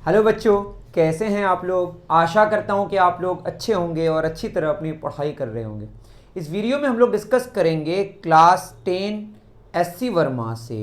Hello बच्चों, कैसे हैं आप लोग। आशा करता हूं कि आप लोग अच्छे होंगे और अच्छी तरह अपनी पढ़ाई कर रहे होंगे। इस वीडियो में हम लोग डिस्कस करेंगे क्लास 10 एससी वर्मा से।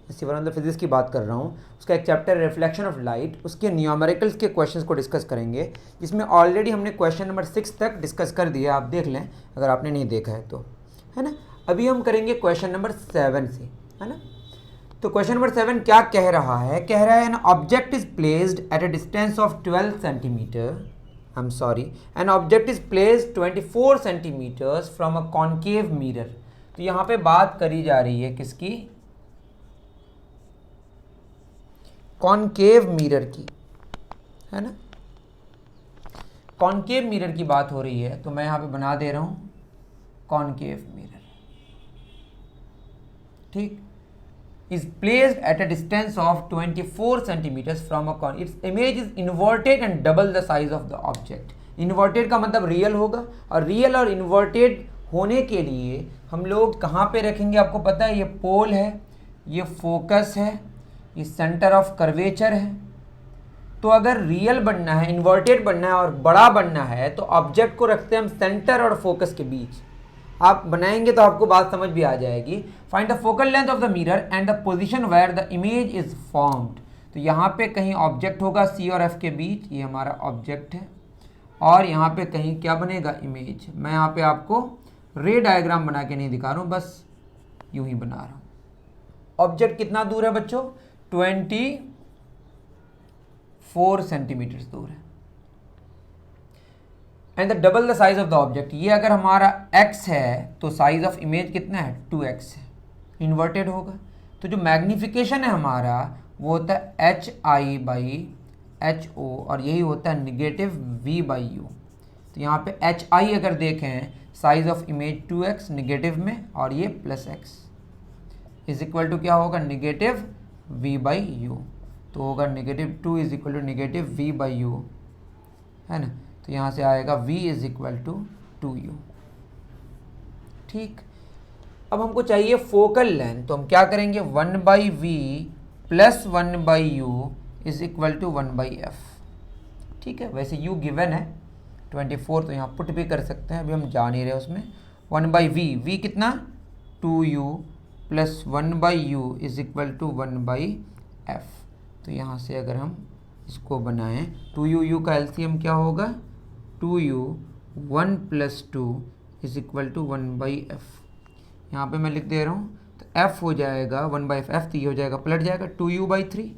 एससी वर्मा मतलब फिजिक्स की बात कर रहा हूं। उसका एक चैप्टर रिफ्लेक्शन ऑफ लाइट, उसके न्यूमेरिकल्स के क्वेश्चंस को डिस्कस करेंगे, जिसमें ऑलरेडी हमने क्वेश्चन नंबर 6 तक डिस्कस कर दिया। आप देख लें अगर आपने नहीं देखा है तो, है ना। अभी हम करेंगे क्वेश्चन नंबर 7 से, है ना। तो क्वेश्चन नंबर 7 क्या कह रहा है? कह रहा है an object is placed at a distance of 12 centimetre, I am sorry, an object is placed 24 centimetres from a concave mirror. तो यहाँ पे बात करी जा रही है किसकी? कॉन्केव मिरर की, है ना। कॉन्केव मिरर की बात हो रही है, तो मैं यहाँ पे बना दे रहा हूँ कॉन्केव मिरर, ठीक। is placed at a distance of 24 centimeters from a corner. Its image is inverted and double the size of the object. Inverted का मतलब रियल होगा, और रियल और इन्वर्टेड होने के लिए हम लोग कहाँ पे रखेंगे? आपको पता है, ये पोल है, ये फोकस है, ये सेंटर ऑफ कर्वेचर है। तो अगर रियल बनना है, इन्वर्टेड बनना है और बड़ा बनना है, तो ऑब्जेक्ट को रखते हैं हम सेंटर और फोकस के बीच। आप बनाएंगे तो आपको बात समझ भी आ जाएगी। Find the focal length of the mirror and the position where the image is formed. तो यहाँ पे कहीं ऑब्जेक्ट होगा सी और एफ के बीच, ये हमारा ऑब्जेक्ट है, और यहाँ पे कहीं क्या बनेगा? इमेज। मैं यहाँ पे आपको रे डायग्राम बना के नहीं दिखा रहा हूँ, बस यूं ही बना रहा हूँ। ऑब्जेक्ट कितना दूर है बच्चों? 24 सेंटीमीटर दूर है। And the double the size of the object. ये अगर हमारा x है तो साइज ऑफ इमेज कितना है? 2x है, इन्वर्टेड होगा। तो जो मैग्निफिकेशन है हमारा वो होता है HI/HO, और यही होता है निगेटिव V/U। तो यहाँ पे HI अगर देखें, size of image 2x negative में, और ये +x इज इक्वल टू क्या होगा? Negative V/U। तो होगा -2 is equal to negative V/U, है ना। तो यहाँ से आएगा v is equal to 2u, ठीक। अब हमको चाहिए फोकल लेंथ, तो हम क्या करेंगे? 1/v plus 1/u is equal to 1/f, ठीक है। वैसे u गिवन है 24, तो यहाँ पुट भी कर सकते हैं, अभी हम जा नहीं रहे उसमें। 1/v, v कितना? 2u plus 1/u is equal to 1/f। तो यहाँ से अगर हम इसको बनाएं, 2u का एलसीएम क्या होगा? 2u 1 + 2 is equal to 1/f। यहाँ पे मैं लिख दे रहा हूँ, तो f हो जाएगा 1/f, f तो ये हो जाएगा, पलट जाएगा 2u/3।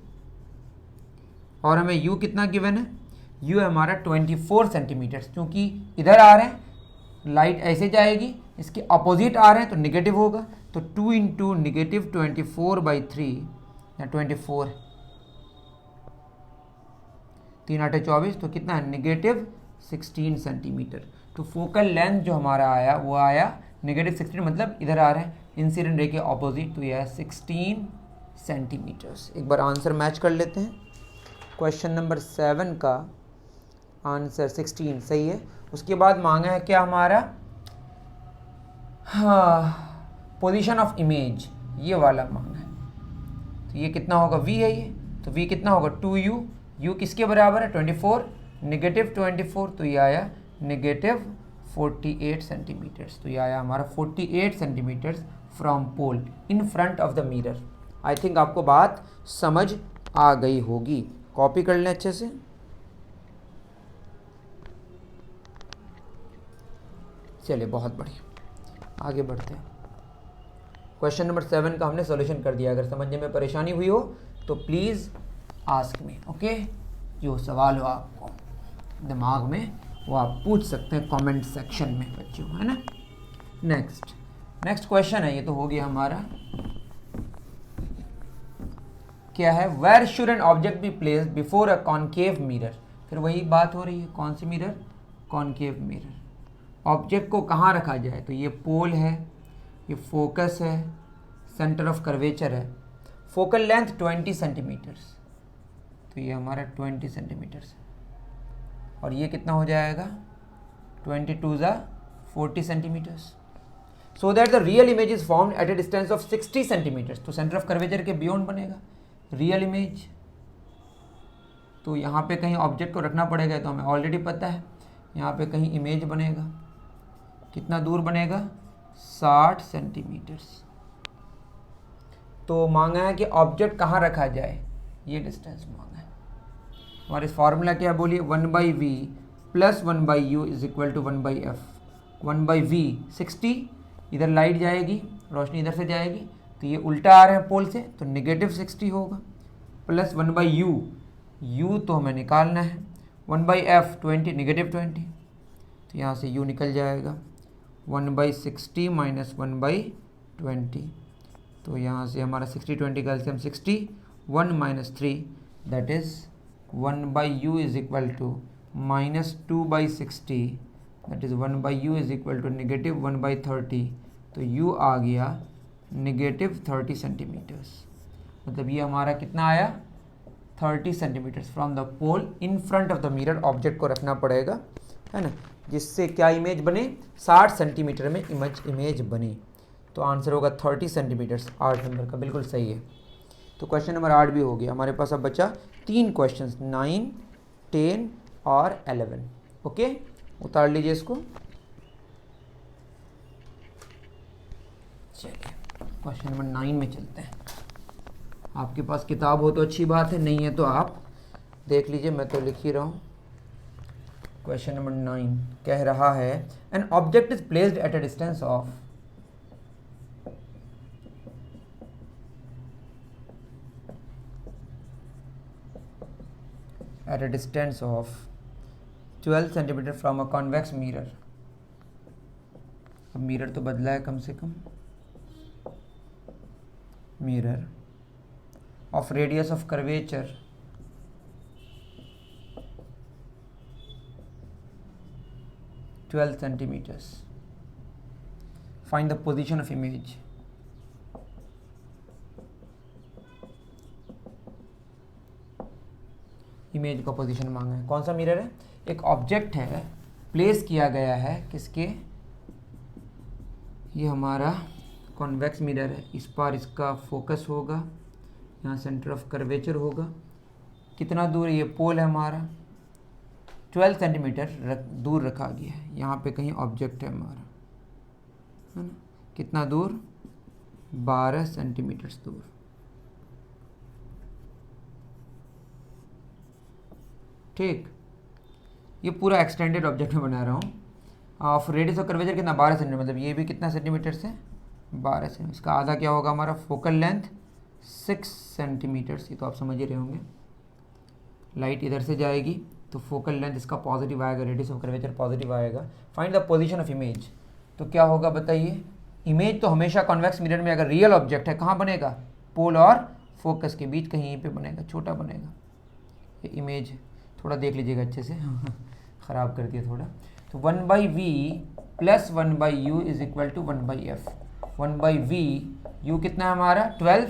और हमें u कितना गिवन है? u है हमारा 24 सेंटीमीटर। क्योंकि इधर आ रहे हैं, लाइट ऐसे जाएगी, इसके अपोजिट आ रहे हैं तो निगेटिव होगा। तो 2 × निगेटिव 24/3 या 24, 3 × 8 = 24, तो कितना है? Negative 16 centimetre. तो फोकल लेंथ जो हमारा आया वो आया निगेटिव 16, मतलब इधर आ रहे हैं इंसिडेंट रे के ऑपोजिट, तो यह है 16 सेंटीमीटर्स। एक बार आंसर मैच कर लेते हैं। क्वेश्चन नंबर 7 का आंसर 16 सही है। उसके बाद मांगा है क्या हमारा? हाँ, पोजीशन ऑफ इमेज, ये वाला मांगा है। तो ये कितना होगा? v है ये, तो v कितना होगा? 2u। u किसके बराबर है? 24, निगेटिव 24, तो ये आया निगेटिव 48 सेंटीमीटर्स। तो ये आया हमारा 48 centimetres from pole in front of the mirror. I think आपको बात समझ आ गई होगी। कॉपी कर लें अच्छे से। चलिए, बहुत बढ़िया, आगे बढ़ते हैं। क्वेश्चन नंबर 7 का हमने सॉल्यूशन कर दिया। अगर समझने में परेशानी हुई हो तो प्लीज़ आस्क मी, ओके। जो सवाल हो आपको दिमाग में, वो आप पूछ सकते हैं कमेंट सेक्शन में बच्चों, है ना। नेक्स्ट क्वेश्चन है, ये तो हो गया हमारा। क्या है? Where should an object be placed before a concave mirror. फिर वही बात हो रही है, कौन सी मिरर? Concave mirror. ऑब्जेक्ट को कहाँ रखा जाए? तो ये पोल है, ये फोकस है, सेंटर ऑफ कर्वेचर है। फोकल लेंथ 20 सेंटीमीटर्स, तो ये हमारा 20 सेंटीमीटर्स, और ये कितना हो जाएगा? 22 × 40 centimetres. So that the real image is formed at a distance of 60 centimetres. तो सेंटर ऑफ कर्वेचर के बियॉन्ड बनेगा रियल इमेज। तो यहाँ पे कहीं ऑब्जेक्ट को रखना पड़ेगा, तो हमें ऑलरेडी पता है यहाँ पे कहीं इमेज बनेगा, कितना दूर बनेगा 60 सेंटीमीटर्स। तो मांगा है कि ऑब्जेक्ट कहाँ रखा जाए, ये डिस्टेंस मांगा है। हमारे फार्मूला क्या बोलिए, 1/v plus 1/u is equal to 1/f। 1/v 60, इधर लाइट जाएगी, रोशनी इधर से जाएगी, तो ये उल्टा आ रहा है पोल से, तो नेगेटिव 60 होगा, प्लस 1/u, u तो हमें निकालना है, 1/f 20 नेगेटिव 20, तो यहाँ से u निकल जाएगा, 1/60 माइनस 1/20, तो यहाँ से हमारा 60-20 का LCM 60, 1 minus 3 that is 1/u is equal to minus 2/60 that is 1/u is equal to negative 1/30, तो u आ गया नेगेटिव 30 सेंटीमीटर्स। मतलब ये हमारा कितना आया 30 centimetres from the pole in front of the mirror. Object को रखना पड़ेगा, है ना, जिससे क्या इमेज बने 60 सेंटीमीटर में इमेज बनी। तो आंसर होगा 30 सेंटीमीटर्स, 8 नंबर का बिल्कुल सही है। तो क्वेश्चन नंबर 8 भी हो गया हमारे पास। अब बचा 3 क्वेश्चन 9, 10 और 11। ओके, उतार लीजिए इसको। चलिए क्वेश्चन नंबर 9 में चलते हैं। आपके पास किताब हो तो अच्छी बात है, नहीं है तो आप देख लीजिए, मैं तो लिख ही रहा हूँ। क्वेश्चन नंबर 9 कह रहा है an object is placed at a distance of at a distance of 12 centimeter from a convex mirror। अब मिरर तो बदला है कम से कम, mirror of radius of curvature 12 centimeters। Find the position of image। Image का position मांगा है। कौन सा मिरर है, एक ऑब्जेक्ट है, प्लेस किया गया है किसके, ये हमारा कॉन्वेक्स मिरर है, इस पर इसका फोकस होगा, यहाँ सेंटर ऑफ कर्वेचर होगा, कितना दूर ये पोल है हमारा 12 सेंटीमीटर दूर रखा गया है, यहाँ पे कहीं ऑब्जेक्ट है हमारा, है ना, कितना दूर 12 सेंटीमीटर दूर। ठीक, ये पूरा एक्सटेंडेड ऑब्जेक्ट में बना रहा हूँ। ऑफ रेडियस ऑफ कर्वेचर कितना 12 सेंटीमीटर, मतलब ये भी कितना सेंटीमीटर से 12 सेंटीमीटर। इसका आधा क्या होगा हमारा, फोकल लेंथ 6 सेंटीमीटर। ये तो आप समझ ही रहे होंगे। लाइट इधर से जाएगी तो फोकल लेंथ इसका पॉजिटिव आएगा, रेडियस ऑफ कर्वेचर पॉजिटिव आएगा। Find the position of image, तो क्या होगा बताइए। इमेज तो हमेशा कॉन्वेक्स मिरर में अगर रियल ऑब्जेक्ट है कहाँ बनेगा, पोल और फोकस के बीच कहीं यहीं पे बनेगा, छोटा बनेगा। ये इमेज थोड़ा देख लीजिएगा अच्छे से, ख़राब कर दिया थोड़ा। तो 1/v plus 1/u is equal to 1/f। 1/v u कितना है हमारा 12,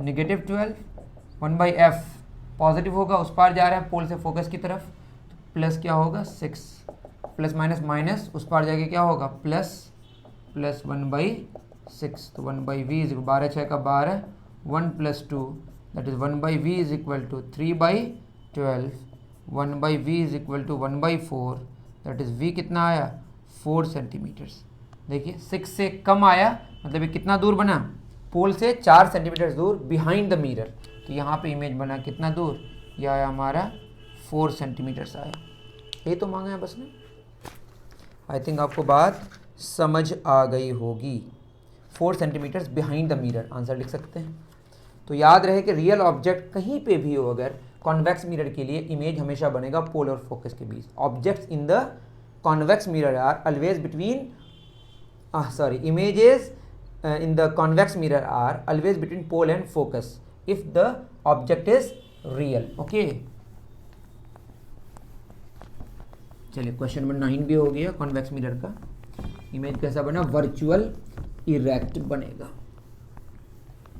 नेगेटिव 12, 1/f पॉजिटिव होगा, उस पार जा रहा है पोल से फोकस की तरफ, तो प्लस क्या होगा 6, प्लस माइनस माइनस उस पार जाके क्या होगा प्लस 1/6। तो 1/v इज 12 6 का 12, 1 + 2 that is 1/v is equal to 3/12, 1/v is equal to 1/4 that is v कितना आया 4 सेंटीमीटर्स। देखिए 6 से कम आया, मतलब ये कितना दूर बना, पोल से 4 सेंटीमीटर दूर बिहाइंड द मिरर। तो यहाँ पे इमेज बना कितना दूर, यह आया हमारा 4 सेंटीमीटर्स आया। यही तो मांगा है बस ने। आई थिंक आपको बात समझ आ गई होगी। 4 centimetres behind the mirror answer लिख सकते हैं। तो याद रहे कि रियल ऑब्जेक्ट कहीं पे भी हो, अगर कॉन्वेक्स मिरर के लिए इमेज हमेशा बनेगा पोल और फोकस के बीच। Objects in the convex mirror are always between images in the convex mirror are always between pole and focus if the object is real। okay, चलिए क्वेश्चन नंबर 9 भी हो गया। कॉन्वेक्स मिरर का इमेज कैसा बना, virtual erect बनेगा।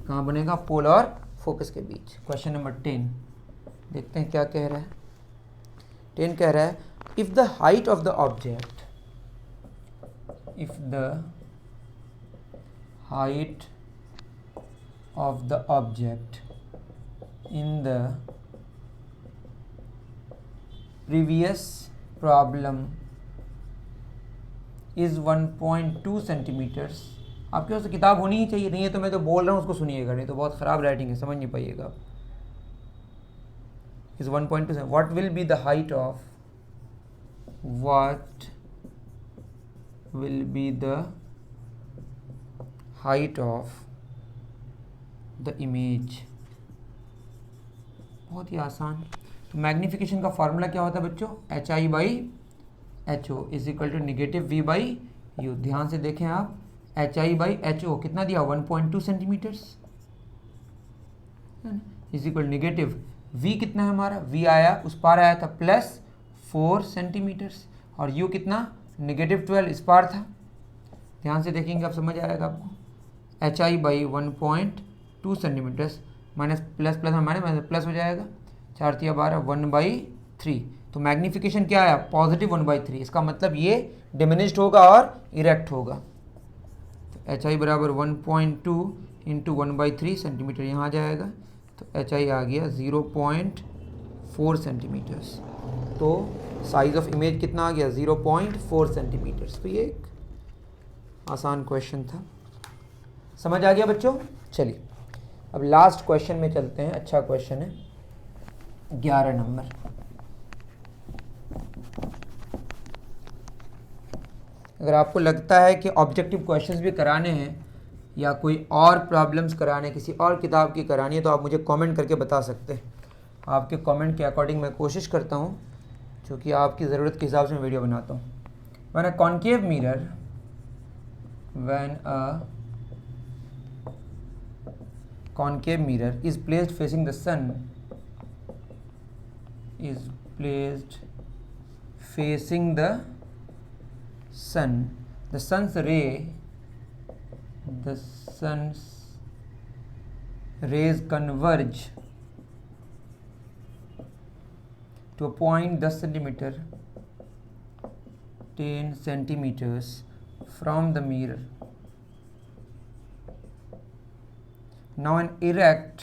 कहाँ बनेगा, पोल और फोकस के बीच। क्वेश्चन नंबर 10 देखते हैं क्या कह रहा है। 10 कह रहा है if the height of the object, if the height of the object in the previous problem is 1.2 centimetres. आपके पास तो किताब होनी ही चाहिए, नहीं है तो मैं तो बोल रहा हूँ उसको सुनिएगा, नहीं तो बहुत ख़राब राइटिंग है, समझ नहीं पाइएगा। Is 1.2, what will be the height of, what will be the height of the image। बहुत ही आसान। तो मैग्नीफिकेशन का फॉर्मूला क्या होता है बच्चों, HI/HO is equal to negative V by u. ध्यान से देखें आप, HI/HO कितना दिया, 1.2 सेंटीमीटर्स इज इक्वल नेगेटिव V कितना है हमारा, V आया उस पार आया था +4 सेंटीमीटर्स, और U कितना -12 इस पार था। ध्यान से देखेंगे आप, समझ आएगा आपको। HI/1.2 centimetres minus plus plus में माइनस प्लस हो जाएगा, 4 × 12 1/3। तो मैग्नीफिकेशन क्या आया, पॉजिटिव 1/3। इसका मतलब ये डिमिनिश्ड होगा और इरेक्ट होगा। तो HI बराबर 1.2 इंटू 1/3 सेंटीमीटर यहाँ आ जाएगा, तो HI आ गया 0.4 सेंटीमीटर्स। तो साइज ऑफ इमेज कितना आ गया, 0.4 सेंटीमीटर्स। तो ये एक आसान क्वेश्चन था, समझ आ गया बच्चों। चलिए अब लास्ट क्वेश्चन में चलते हैं, अच्छा क्वेश्चन है 11 नंबर। अगर आपको लगता है कि ऑब्जेक्टिव क्वेश्चंस भी कराने हैं या कोई और प्रॉब्लम्स कराने, किसी और किताब की करानी है, तो आप मुझे कमेंट करके बता सकते हैं। आपके कमेंट के अकॉर्डिंग मैं कोशिश करता हूँ, क्योंकि आपकी ज़रूरत के हिसाब से मैं वीडियो बनाता हूँ। When a concave mirror, when a concave mirror is placed facing the sun, the sun's rays converge to a point 10 centimeters from the mirror. Now an erect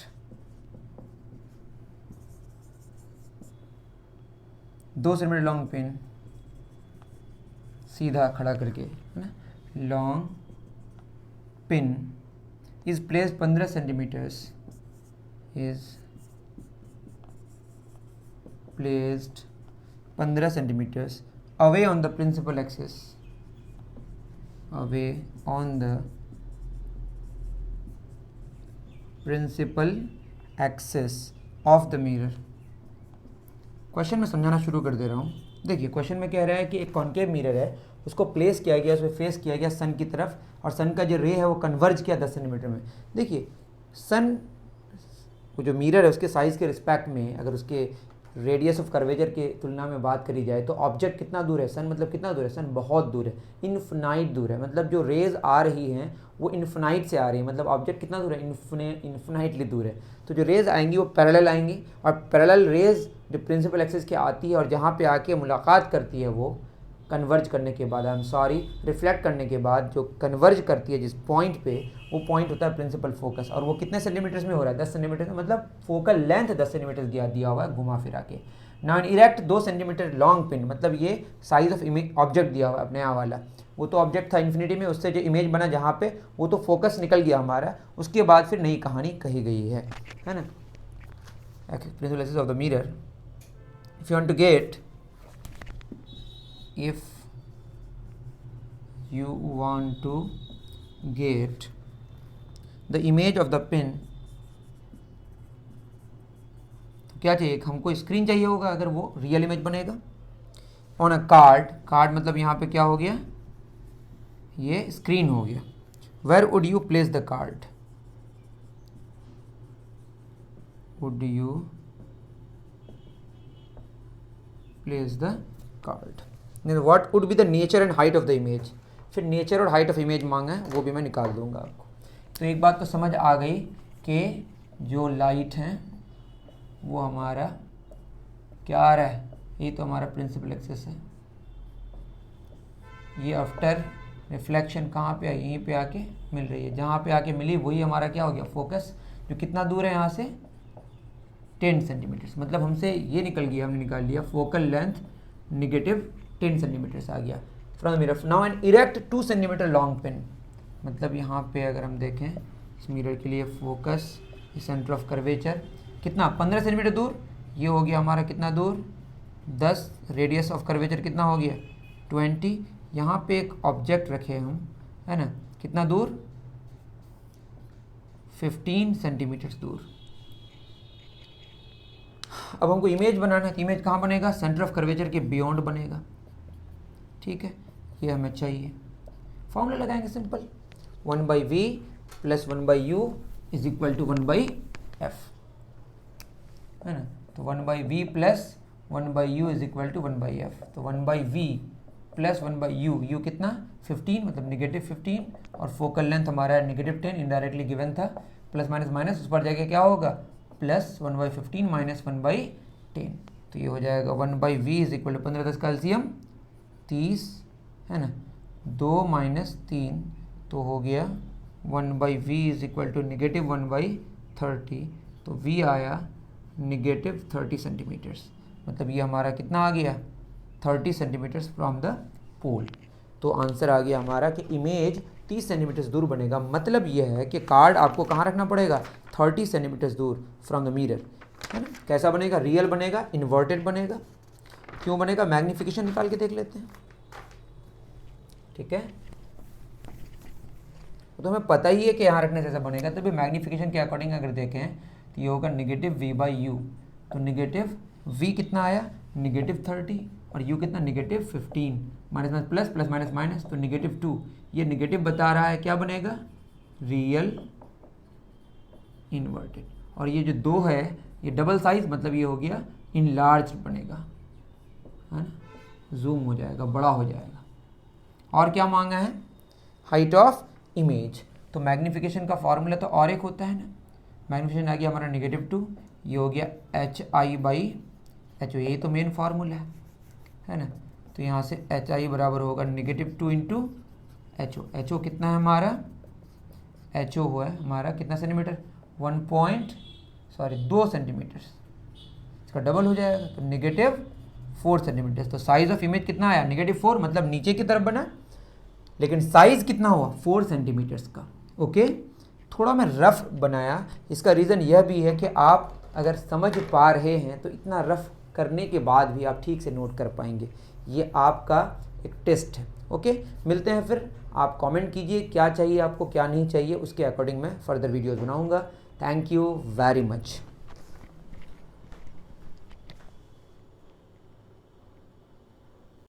2 centimetre long pin, सीधा खड़ा करके है ना, long pin is placed 15 centimetres, is placed 15 centimetres away on the principal axis, away on the principal axis of the mirror। Question में समझाना शुरू कर दे रहा हूँ। देखिए क्वेश्चन में कह रहा है कि एक कॉन्केव मिरर है, उसको प्लेस किया गया, उसमें फेस किया गया सन की तरफ, और सन का जो रे है वो कन्वर्ज किया 10 सेंटीमीटर में। देखिए सन वो जो मिरर है उसके साइज़ के रिस्पेक्ट में अगर उसके रेडियस ऑफ कर्वेचर के तुलना में बात करी जाए तो ऑब्जेक्ट कितना दूर है, सन मतलब कितना दूर है, सन बहुत दूर है, इन्फिनाइट दूर है। मतलब जो रेज आ रही हैं वो इन्फिनाइट से आ रही है, मतलब ऑब्जेक्ट कितना दूर है, इन्फिनाइटली दूर है। तो जो रेज आएंगी वो पैरेलल आएंगी, और पैरेलल रेज जो प्रिंसिपल एक्सिस की आती है और जहाँ पे आके मुलाकात करती है वो कन्वर्ज करने के बाद, रिफ्लेक्ट करने के बाद जो कन्वर्ज करती है जिस पॉइंट पे, वो पॉइंट होता है प्रिंसिपल फोकस। और वो कितने सेंटीमीटर्स में हो रहा है, 10 सेंटीमीटर में, मतलब फोकल लेंथ 10 सेंटीमीटर दिया हुआ है घुमा फिरा के। Non erect 2 centimetre long pin, मतलब ये साइज ऑफ इमेज ऑब्जेक्ट दिया हुआ है नया वाला। वो तो ऑब्जेक्ट था इन्फिनिटी में, उससे जो इमेज बना जहाँ पे, वो तो फोकस निकल गया हमारा, उसके बाद फिर नई कहानी कही गई है ना। Principal axis of the mirror, if you want to get, if you want to get the image of the pin, तो क्या चाहिए हमको, स्क्रीन चाहिए होगा अगर वो रियल इमेज बनेगा। ऑन अ कार्ड मतलब यहाँ पे क्या हो गया, ये स्क्रीन हो गया। Where would you place the card, would you place the card, what would be the nature and height of the image. फिर नेचर और हाइट ऑफ इमेज मांगा है, वो भी मैं निकाल दूंगा आपको। तो एक बात तो समझ आ गई कि जो लाइट है वो हमारा क्या आ रहा है, ये तो हमारा प्रिंसिपल एक्सिस है, ये आफ्टर रिफ्लेक्शन कहाँ पे आई, यहीं पे आके मिल रही है, जहाँ पे आके मिली वही हमारा क्या हो गया, फोकस। जो कितना दूर है यहाँ से, 10 सेंटीमीटर्स, मतलब हमसे ये निकल गया, हमने निकाल लिया फोकल लेंथ नेगेटिव 10 सेंटीमीटर्स आ गया from the mirror. Now an erect 2 centimetre long pin, मतलब यहाँ पे अगर हम देखें इस मिरर के लिए फोकस सेंटर ऑफ कर्वेचर कितना 15 सेंटीमीटर दूर, ये हो गया हमारा कितना दूर 10, रेडियस ऑफ कर्वेचर कितना हो गया 20। यहाँ पे एक ऑब्जेक्ट रखे हम, है ना, कितना दूर 15 सेंटीमीटर दूर। अब हमको इमेज बनाना है, तो इमेज कहाँ बनेगा, सेंटर ऑफ कर्वेचर के बियॉन्ड बनेगा। ठीक है, ये हमें चाहिए। फॉर्मूला लगाएंगे simple, 1/v plus 1/u is equal to 1/f, है ना। तो 1/v plus 1/u is equal to 1/f। तो 1/v प्लस 1/u, u कितना 15, मतलब नेगेटिव 15, और फोकल लेंथ हमारा नेगेटिव 10 इनडायरेक्टली गिवन था, प्लस माइनस माइनस उस पर जाके क्या होगा प्लस 1/15 माइनस 1/10। तो ये हो जाएगा 1/v इज इक्वल टू 15 10 का एलसीएम 30, है ना, 2 माइनस 3 तो हो गया 1/v is equal to negative 1/30। तो v आया नेगेटिव 30 सेंटीमीटर्स, मतलब ये हमारा कितना आ गया 30 सेंटीमीटर्स फ्रॉम द पोल। तो आंसर आ गया हमारा कि इमेज 30 सेंटीमीटर्स दूर बनेगा। मतलब यह है कि कार्ड आपको कहाँ रखना पड़ेगा 30 सेंटीमीटर्स दूर फ्रॉम द मिरर, है ना। कैसा बनेगा, रियल बनेगा, इन्वर्टेड बनेगा। क्यों बनेगा, मैग्नीफिकेशन निकाल के देख लेते हैं। ठीक है, तो हमें पता ही है कि यहाँ रखने से ऐसा बनेगा। तो भी मैग्नीफिकेशन के अकॉर्डिंग अगर देखें तो ये होगा नेगेटिव v/u। तो नेगेटिव v कितना आया नेगेटिव 30 और u कितना negative 15, minus minus plus plus minus minus, तो नेगेटिव 2। ये नेगेटिव बता रहा है, क्या बनेगा रियल इन्वर्टेड। और ये जो 2 है ये डबल साइज, मतलब ये हो गया इनलार्ज बनेगा, है ना, जूम हो जाएगा, बड़ा हो जाएगा। और क्या मांगा है, हाइट ऑफ इमेज। तो मैग्नीफिकेशन का फॉर्मूला तो और एक होता है ना, मैग्नीफिकेशन आ गया हमारा नेगेटिव 2, ये हो गया hi/ho, ये तो मेन फार्मूला है ना। तो यहाँ से hi बराबर होगा नेगेटिव 2 इंटू ho। ho कितना है हमारा, ho हुआ है हमारा कितना सेंटीमीटर 2 सेंटीमीटर, इसका डबल हो जाएगा तो नेगेटिव 4 सेंटीमीटर। तो साइज ऑफ इमेज कितना आया नेगेटिव 4, मतलब नीचे की तरफ बना, लेकिन साइज कितना हुआ 4 सेंटीमीटर्स का। ओके, थोड़ा मैं रफ बनाया, इसका रीज़न यह भी है कि आप अगर समझ पा रहे हैं तो इतना रफ करने के बाद भी आप ठीक से नोट कर पाएंगे। ये आपका एक टेस्ट है। ओके, मिलते हैं फिर। आप कमेंट कीजिए क्या चाहिए आपको क्या नहीं चाहिए, उसके अकॉर्डिंग मैं फर्दर वीडियोज़ बनाऊँगा। Thank you very much.